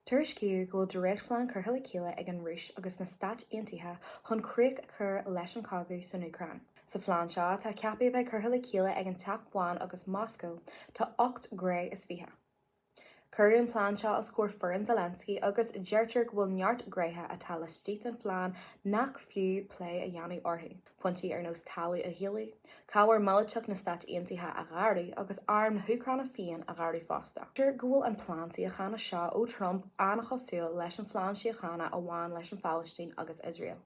Tuairiscíodh go bhfuil dréachtphlean curtha le chéile ag an Rúis agus na Stait Aontaithe chun críoch chur leis an chogadh san Úcráin. Sa phlean seo tá ceapaí bheith curtha le chéile ag an teach bháin agus Moscow tá 8 gré is fiche. Cur an phlean seo as cuair forann Zelensky agus deirtear go bhfuil neart gréithe atá le Stait Aontaithe nach fiú plé a dhéanamh orthu. Pointí ar nós talú a héalaí, cabhar mullateach na Stait Aontaithe a ghardaí agus arm na Úcráin féin a ghardaí fásta. Tuair go bhfuil an plán síochána seo ó Trump anna chosúil leis an phlean síochána a bhain leis an Phalaistín agus Israel.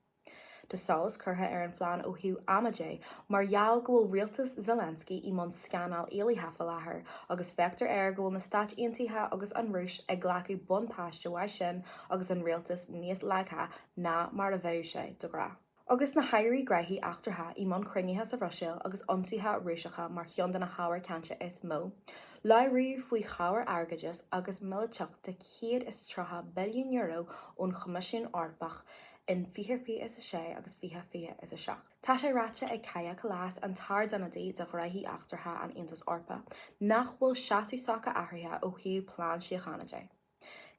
De solas curtha ar an phlean ó hiú Amajé, mar gheall go bhfuil rialtas Zelensky i món scanál éalaithe láthair agus feictar ar go bhfuil na Stait Aontaithe agus an Rúis ag ghlacu buntáiste bhaid sin agus an rialtas níos leagtha ná mar a bheadh sé do gra. Agus na hairí greithí achtartha i món cruinnithe sa Bhroiseáil agus ionsaithe rúiseacha mar cheann na hábhar cante is mó. Láithriú faoi chábhar airgeideas agus milliteach de 130 billiún euro ón Choimisiún Eorpach in 2026 agus 2027. Tá sé ráite ag caiac lás an tar donadaí de gréithí achtartha an tAontas Eorpa, nach bhfuil seaú saca athraithe ó hiú plán síochánaide.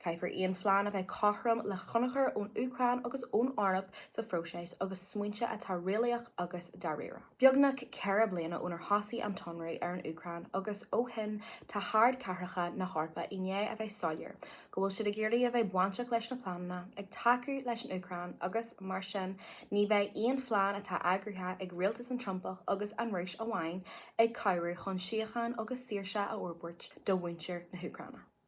Caithfar íon phlean a bheith cothrom le chonachar ón Úcráin agus ón Eorp sa phróiseas agus smuointe atá rialaach agus daríire. Beagnach ceithre bliana ónar thosaí an tonraí ar an Úcráin agus ó hin tá thard ceithreacha na Eorpa i nné a bheith soilir, go bhfuil siad a ggéirdaí a bheith bainteach leis na plánna ag tacú leis an Úcráin agus mar sin ní bheith íon phlean atá agrithe ag rialtas an Trumpach agus an Rúis amháin ag cabhrú chun síocháin agus saoirse a Eorpach do bhaintear na Úcráine.